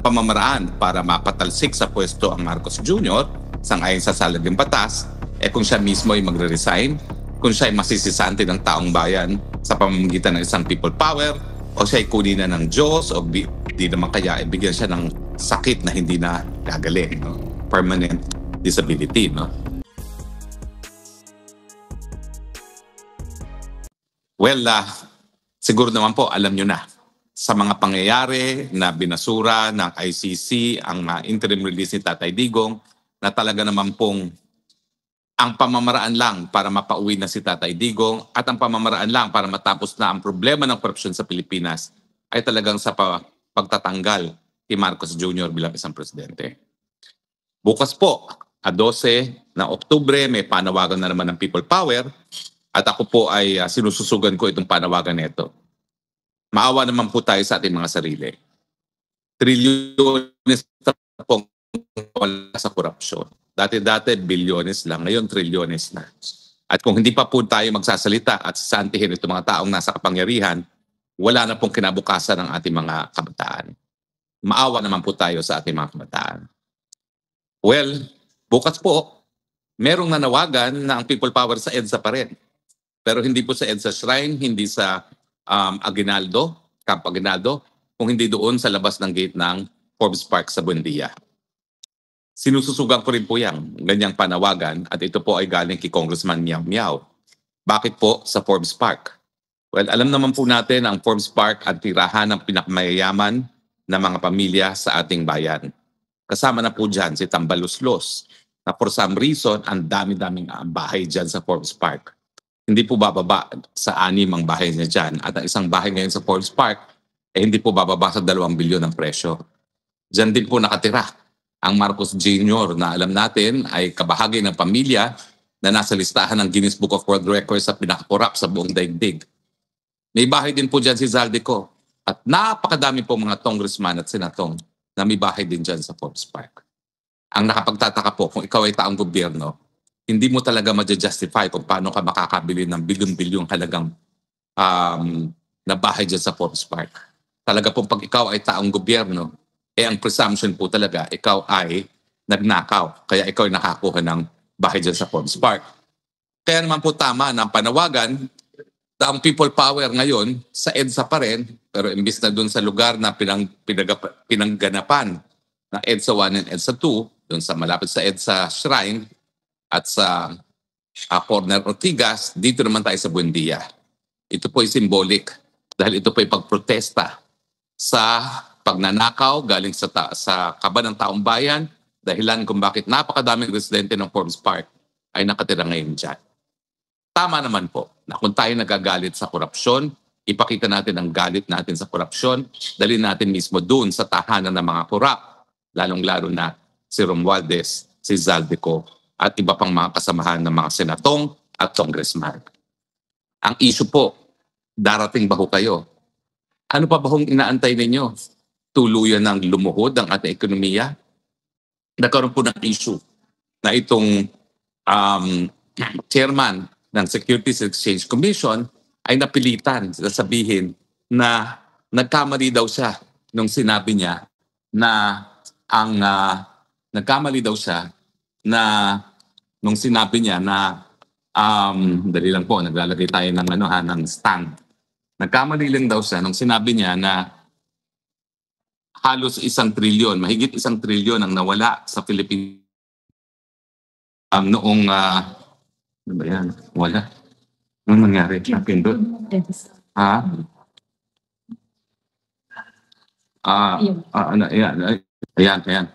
pamamaraan para mapatalsik sa pwesto ang Marcos Jr. Sangayon sa salaging batas, kung siya mismo ay magre-resign, kung siya ay masisisante ng taong bayan sa pamamagitan ng isang people power, o siya ay kunin na ng Diyos, o di naman kaya ibigyan siya ng sakit na hindi na gagaling, no? Permanent disability, no? Well, siguro naman po alam nyo na sa mga pangyayari na binasura ng ICC ang interim release ni Tatay Digong, na talaga naman pong ang pamamaraan lang para mapauwi na si Tatay Digong at ang pamamaraan lang para matapos na ang problema ng korupsyon sa Pilipinas ay talagang sa pagtatanggal ni Marcos Jr. bilang isang presidente. Bukas po, 12 na Oktubre, may panawagan na naman ng People Power at ako po ay sinususugan ko itong panawagan nito. Maawa naman po tayo sa ating mga sarili. Trilyones na pong wala sa korupsyon. Dati-dati, bilyones lang. Ngayon, trilyones na. At kung hindi pa po tayo magsasalita at sasantihin itong mga taong nasa kapangyarihan, wala na pong kinabukasan ng ating mga kabataan. Maawa naman po tayo sa ating mga kabataan. Well, bukas po, merong nanawagan na ang People Power sa EDSA pa rin. Pero hindi po sa EDSA Shrine, hindi sa Aguinaldo, Camp Aguinaldo, kung hindi doon sa labas ng gate ng Forbes Park sa Buendia. Sinususugan ko rin po yung ganyang panawagan at ito po ay galing kay Congressman Miao Miao. Bakit po sa Forbes Park? Well, alam naman po natin ang Forbes Park ang tirahan ng pinakamayayaman na mga pamilya sa ating bayan. Kasama na po dyan si Tambaluslos na for some reason ang dami-daming bahay dyan sa Forbes Park. Hindi po bababa sa 6 ang bahay niya dyan at ang isang bahay ngayon sa Forbes Park hindi po bababa sa 2 bilyon ang presyo. Dyan din po nakatira ang Marcos Jr. na alam natin ay kabahagi ng pamilya na nasa listahan ng Guinness Book of World Records sa pinakakorap sa buong daigdig. May bahay din po dyan si Zaldico at napakadami po mga congressman at senatong na may bahay din dyan sa Forbes Park. Ang nakapagtataka po, kung ikaw ay taong gobyerno, hindi mo talaga ma-justify kung paano ka makakabili ng bilyon-bilyong halagang na bahay dyan sa Forbes Park. Talaga pong pag ikaw ay taong gobyerno, ang presumption po talaga, ikaw ay nagnakaw. Kaya ikaw ay nakakuha ng bahay dyan sa Forbes Park. Kaya naman po tama na panawagan na ang People Power ngayon sa EDSA pa rin, pero imbis na doon sa lugar na pinangganapan ng EDSA 1 and EDSA 2, doon sa malapit sa EDSA Shrine at sa Corner Ortigas, dito naman tayo sa Buendia. Ito po ay symbolic dahil ito po ay pagprotesta sa pagnanakaw galing sa kaba ng taong bayan, dahilan kung bakit napakadaming residente ng Forbes Park ay nakatira ngayon dyan. Tama naman po na kung tayo nagagalit sa korupsyon, ipakita natin ang galit natin sa korupsyon, dalhin natin mismo doon sa tahanan ng mga korap, lalong-lalo na si Romualdez, si Zaldico, at iba pang mga kasamahan ng mga senatong at congressman. Ang issue po, darating ba ho kayo? Ano pa ba hong inaantay ninyo? Tuluyan ng lumuhod ang ating ekonomiya? Nagkaroon po ng issue na itong chairman ng Securities and Exchange Commission ay napilitan na sabihin na nagkamali daw siya nung sinabi niya na nagkamali daw siya na nung sinabi niya na dali lang po, naglalagay tayo ng ng stand. Nagkamali lang daw siya nung sinabi niya na halos 1 trilyon, mahigit 1 trilyon ang nawala sa Philippines noong ano ba yan? Wala. Anong nangyari? Napindot? Ha? Ano, ayan. Ayan. Ano yan?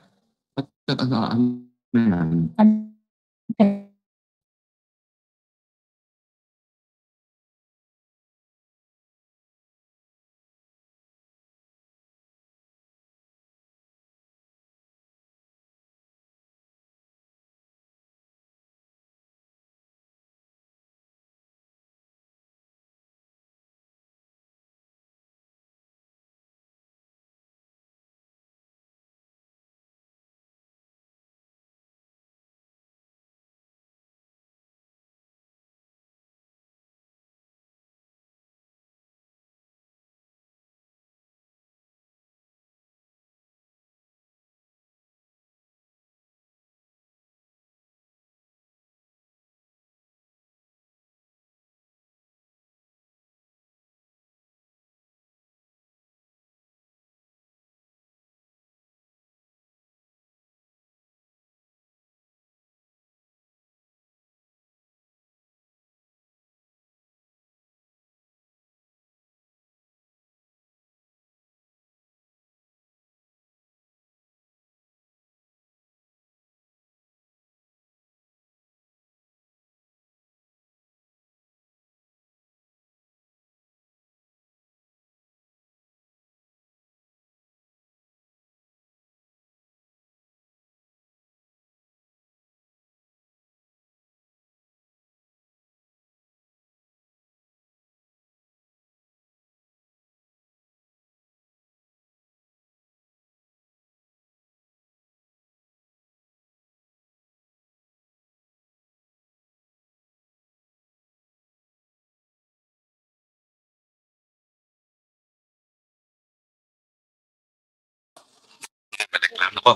Ako,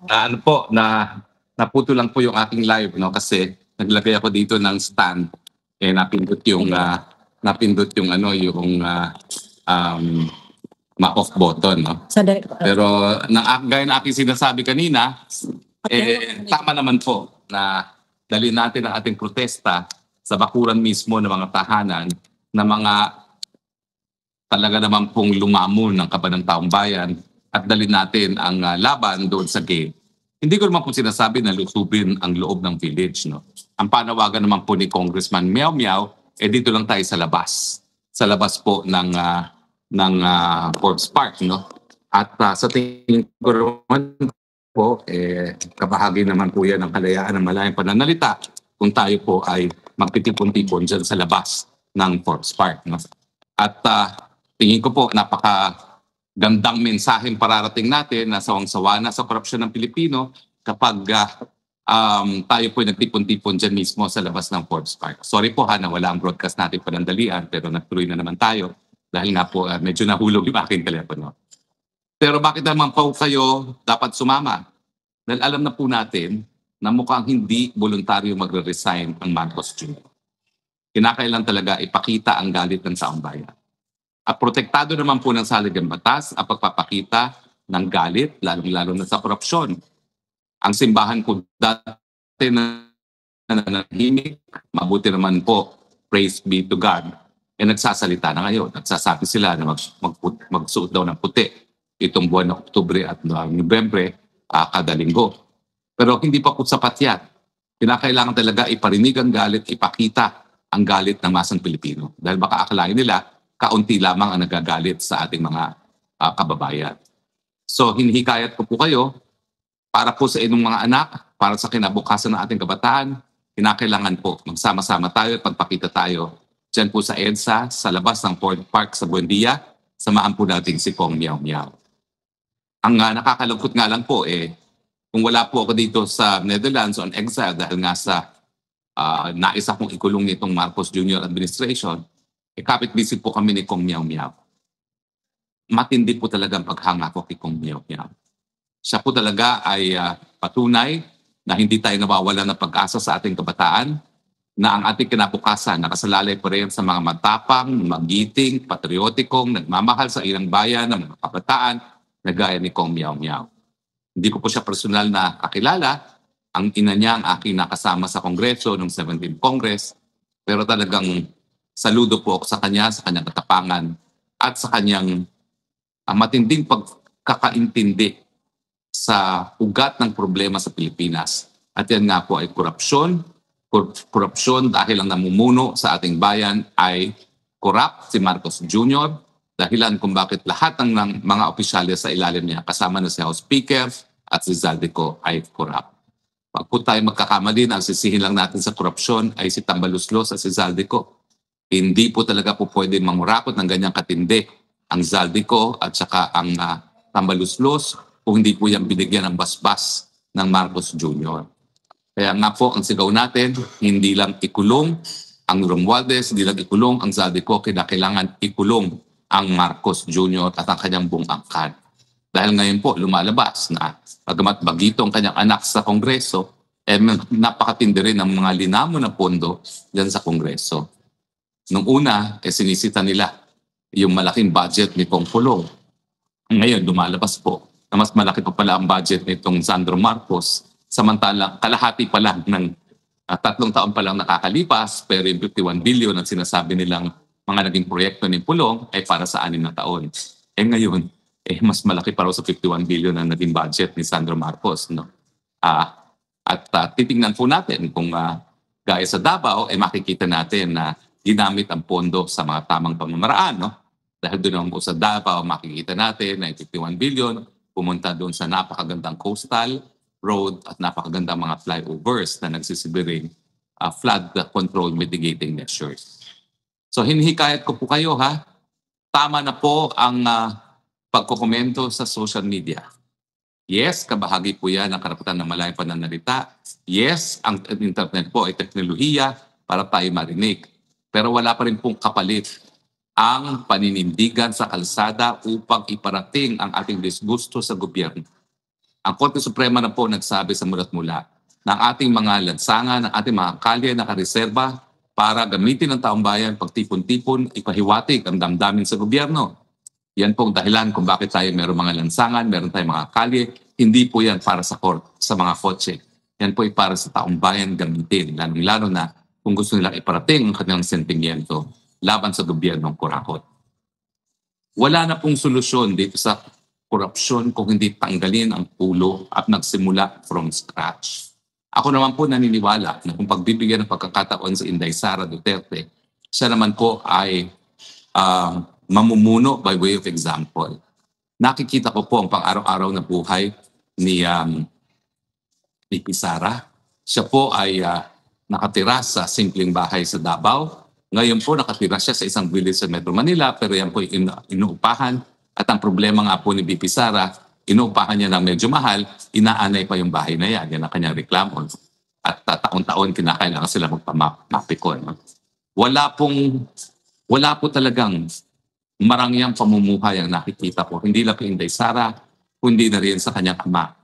ano po, naputo lang po yung aking live, no? Kasi naglagay ako dito ng stand, napindot yung, um, ma-off button, no? Pero, gaya na aking sinasabi kanina, tama naman po na dali natin ang ating protesta sa bakuran mismo ng mga tahanan na mga talaga naman pong lumamon ng kaban ng taong bayan at dalhin natin ang laban doon sa gate. Hindi ko naman po sinasabi na lusubin ang loob ng village. No? Ang panawagan naman po ni Congressman Meow Meow, dito lang tayo sa labas. Sa labas po ng Forbes Park. No? At sa tingin ko naman po, kabahagi naman po yan ng kalayaan ng malayang pananalita kung tayo po ay magtitipon-tipon dyan sa labas ng Forbes Park. No? At tingin ko po napakagandang mensaheng pararating natin na sawang-sawa na sa korupsyon ng Pilipino kapag tayo po nagtipon-tipon dyan mismo sa labas ng Forbes Park. Sorry po na wala ang broadcast natin panandalian pero nagtuloy na naman tayo dahil nga po medyo nahulog yung aking telepono. Pero bakit naman po kayo dapat sumama? Dahil alam na po natin na mukhang hindi voluntaryo magre-resign ang Marcos Jr. Kinakailan talaga ipakita ang galit ng taong bayan. At protektado naman po ng saligang batas ang pagpapakita ng galit, lalo na sa korupsyon. Ang simbahan po dati na nananahimik, mabuti naman po, praise be to God, nagsasalita na ngayon. Nagsasabi sila na magsuot daw ng puti itong buwan ng Oktubre at Nobyembre kada linggo. Pero hindi pa po sapat yan. Kinakailangan talaga iparinig ang galit, ipakita ang galit ng masang Pilipino. Dahil baka akalain nila, kaunti lamang ang nagagalit sa ating mga kababayan. So hinihikayat ko po kayo para po sa inyong mga anak, para sa kinabukasan ng ating kabataan, kinakailangan po magsama-sama tayo at magpakita tayo dyan po sa EDSA, sa labas ng Forbes Park sa Buendia, samahan po natin si Kong Meow Meow. Ang nakakalungkot nga lang po kung wala po ako dito sa Netherlands on exile dahil nga sa nais akong ikulong nitong Marcos Jr. administration, kapit-visit po kami ni Kong Meow Meow. Matindi po talaga ang paghanga ko kay Kong Meow Meow. Siya po talaga ay patunay na hindi tayo nawawala ng pag-asa sa ating kabataan, na ang ating kinabukasan nakasalalay pa rin sa mga matapang, magiting, patriotikong, nagmamahal sa ilang bayan ng mga kabataan na gaya ni Kong Meow Meow. Hindi ko po siya personal na kakilala. Ang ina niya ang aking nakasama sa Kongreso noong 17th Congress. Pero talagang saludo po ako sa kanyang katapangan at sa kanyang matinding pagkakaintindi sa ugat ng problema sa Pilipinas. At yan nga po ay korupsyon. Korupsyon dahil ang namumuno sa ating bayan ay corrupt si Marcos Jr., dahilan kung bakit lahat ng mga opisyales sa ilalim niya, kasama na si House Speaker at si Zaldico, ay corrupt. Pag po tayo magkakamali na ang sisihin lang natin sa korupsyon ay si Tambaluslos at si Zaldico. Hindi po talaga po pwede mangurakot ng ganyang katindi ang Zaldico at saka ang Tambaluslos kung hindi po yan binigyan ng basbas ng Marcos Jr. Kaya nga po ang sigaw natin, hindi lang ikulong ang Romualdez, hindi lang ikulong ang Zaldico, kailangan ikulong ang Marcos Jr. at ang kanyang buong angkan. Dahil ngayon po lumalabas na pagamat bagito ang kanyang anak sa Kongreso, napakatindi rin ang mga linamo na pondo dyan sa Kongreso. Nung una, sinisita nila yung malaking budget ni Pong Pulong. Ngayon, lumalabas po na mas malaki pa pala ang budget nitong Sandro Marcos, samantalang kalahati pa lang ng 3 taon pa lang nakakalipas, pero yung 51 billion ang sinasabi nilang mga naging proyekto ni Pulong ay para sa 6 na taon. Ngayon, mas malaki pa raw sa 51 billion ang naging budget ni Sandro Marcos. No? At titingnan po natin kung gaya sa Davao, makikita natin na ginamit ang pondo sa mga tamang pamamaraan. No? Dahil doon naman po sa Davao, makikita natin na 51 billion pumunta doon sa napakagandang coastal road at napakagandang mga flyovers na nagsisibiring flood control mitigating measures. So hinihikayat ko po kayo tama na po ang pagkokomento sa social media. Yes, kabahagi po yan ng karapatan ng malayang pananalita. Yes, ang internet po ay teknolohiya para tayo marinig. Pero wala pa rin pong kapalit ang paninindigan sa kalsada upang iparating ang ating disgusto sa gobyerno. Ang Korte Suprema na po nagsabi sa mulat mula na ang ating mga lansangan, ang ating mga kalye nakareserba para gamitin ng taong bayan pagtipon-tipon, ipahiwatig ang damdamin sa gobyerno. Yan po ang dahilan kung bakit tayo meron mga lansangan, meron tayong mga kalye. Hindi po yan para sa sa mga kotse. Yan po ay para sa taong bayan gamitin, lalong-lalo na kung gusto nilang iparating ang kanilang sentimiento laban sa gobyernong kurakot. Wala na pong solusyon dito sa korupsyon kung hindi tanggalin ang ulo at nagsimula from scratch. Ako naman po naniniwala na kung pagbibigyan ng pagkakataon sa Inday Sara Duterte, siya naman po ay mamumuno by way of example. Nakikita ko po ang pang-araw-araw na buhay ni Sara. Siya po ay nakatira sa simpleng bahay sa Davao. Ngayon po nakatira siya sa isang village sa Metro Manila pero yan po inuupahan. At ang problema nga po ni BP Sara, inuupahan niya ng medyo mahal, inaanay pa yung bahay na yan. Yan ang kanyang reklamo. At taon-taon kinakailangan sila magpamapikon. Wala po talagang marangyang pamumuhay ang nakikita ko. Hindi lang kay Inday Sara, kundi na rin sa kanyang ama.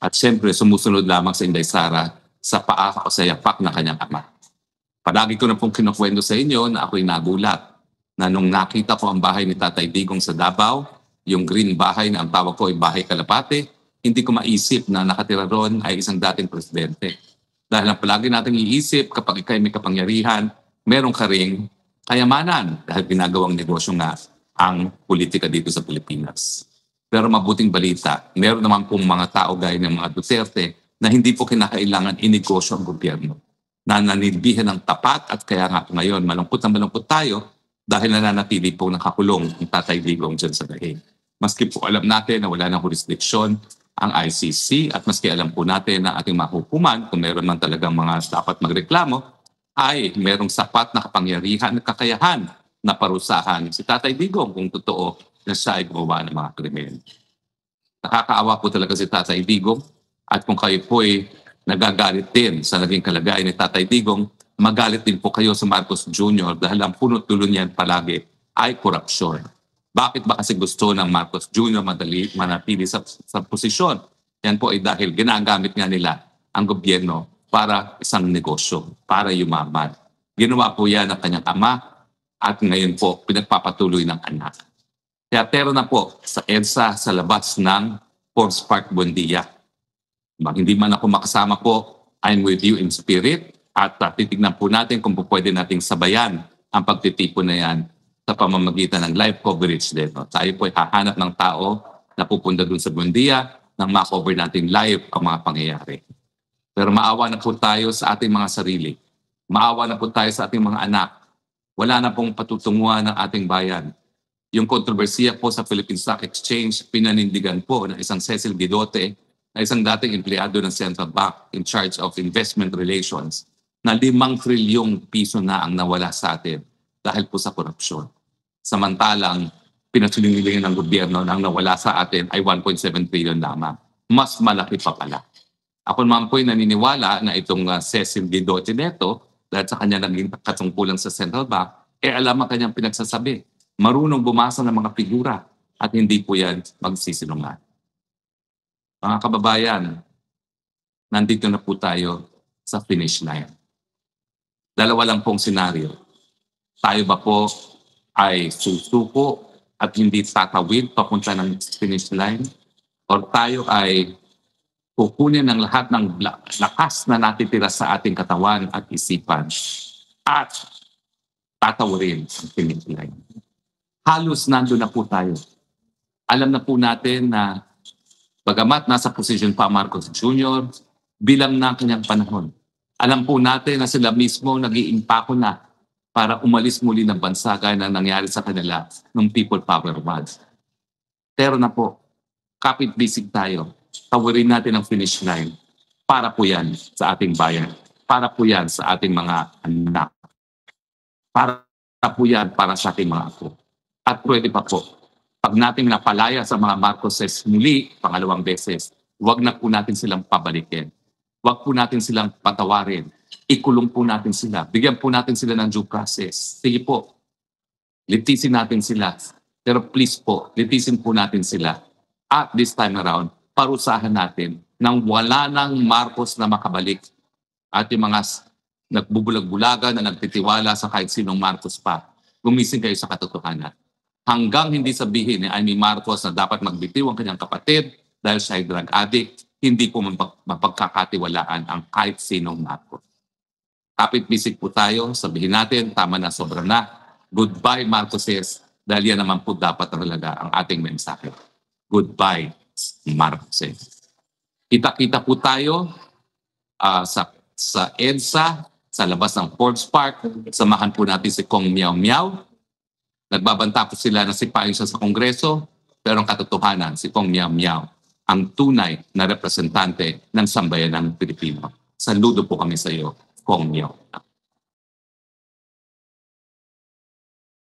At siyempre, sumusunod lamang sa Inday Sara sa paa o sa yapak ng kanyang ama. Palagi ko na pong kinukwento sa inyo na ako'y nagulat na nung nakita ko ang bahay ni Tatay Digong sa Davao, yung green bahay na ang tawag ko ay Bahay Kalapate, hindi ko maisip na nakatira ron ay isang dating presidente. Dahil ang palagi natin iisip kapag ikay may kapangyarihan, meron ka ring kayamanan dahil ginagawang negosyo nga ang politika dito sa Pilipinas. Pero mabuting balita, meron naman pong mga tao gaya ng mga Duterte na hindi po kinakailangan inegosyo ang gobyerno. Na nanilbihan ng tapat at kaya nga ngayon malungkot na malungkot tayo dahil nananatili po nakakulong ang Tatay Digong dyan sa Dahig. Maski po alam natin na wala ng jurisdiksyon ang ICC at maski alam po natin na ating mahukuman kung meron man talagang mga dapat magreklamo ay merong sapat na kapangyarihan at kakayahan na parusahan si Tatay Digong kung totoo na siya ay gumawa ng mga krimen. Nakakaawa po talaga si Tatay Digong at kung kayo po ay nagagalit din sa naging kalagayan ni Tatay Digong, magalit din po kayo sa Marcos Jr. dahil ang punot dulo niyan palagi ay korupsyon. Bakit ba kasi gusto ng Marcos Jr. manatili sa posisyon? Yan po ay dahil ginagamit nga nila ang gobyerno para isang negosyo, para yumaman. Ginawa po yan ng kanyang ama at ngayon po pinagpapatuloy ng anak. Kaya tero na po sa EDSA sa labas ng Forbes Park Buendia. Hindi man ako makasama po, I'm with you in spirit at titignan po natin kung pwede nating sabayan ang pagtitipon na yan sa pamamagitan ng live coverage dito. Tayo po ay hahanap ng tao na pupunta dun sa Buendia nang ma-cover natin live ang mga pangyayari. Pero maawa na po tayo sa ating mga sarili. Maawa na po tayo sa ating mga anak. Wala na pong patutunguhan ng ating bayan. Yung kontrobersiya po sa Philippine Stock Exchange, pinanindigan po ng isang Cecil Guidote na isang dating empleyado ng Central Bank in charge of investment relations na 5 trilyong piso na ang nawala sa atin dahil po sa korupsyon. Samantalang pinatulingilingan ng gobyerno na ang nawala sa atin ay 1.7 trillion lamang. Mas malaki pa pala. Ako naman po'y naniniwala na itong Cecil Guidote neto, dahil sa kanya naging katungkulan sa Central Bank, alam ang kanyang pinagsasabi. Marunong bumasa ng mga figura at hindi po yan magsisinungaling. Mga kababayan, nandito na po tayo sa finish line. Dalawa lang pong senaryo. Tayo ba po ay susuko at hindi tatawid papunta ng finish line? O tayo ay kukunin ng lahat ng lakas na natitira sa ating katawan at isipan at tatawarin ang finish line? Halos nandun na po tayo. Alam na po natin na bagamat nasa posisyon pa Marcos Jr., bilang na kanyang panahon. Alam po natin na sila mismo nag-iimpako na para umalis muli ng bansa gaya na nangyari sa kanila ng People Power Awards. Pero na po, kapit-bisig tayo. Tawarin natin ang finish line. Para po yan sa ating bayan. Para po yan sa ating mga anak. Para po yan para sa ating mga apo. At pwede pa po, pag natin napalaya sa mga Marcoses muli, pangalawang beses, huwag na po natin silang pabalikin. Huwag po natin silang patawarin. Ikulong po natin sila. Bigyan po natin sila ng due process. Sige po, litisin natin sila. Pero please po, litisin po natin sila. At this time around, parusahan natin nang wala nang Marcos na makabalik at yung mga nagbubulag-bulagan na nagtitiwala sa kahit sinong Marcos pa, gumising kayo sa katotohanan. Hanggang hindi sabihin ni Amy Marcos na dapat magbitiw ang kanyang kapatid dahil siya ay drug addict, hindi po mapagkakatiwalaan ang kahit sinong Marcos. Kapit-bisig po tayo, sabihin natin, tama na, sobra na. Goodbye Marcoses, dahil yan naman po dapat talaga ang ating mensahe. Goodbye Marcoses. Kita-kita po tayo sa EDSA, sa labas ng Forbes Park. Samahan po natin si Kong Miao Miao. Nagbabanta po sila na sipain siya sa Kongreso, pero ang katotohanan, si Kong Miao Miao, ang tunay na representante ng sambayanang Pilipino. Saludo po kami sa iyo, Kong Miao.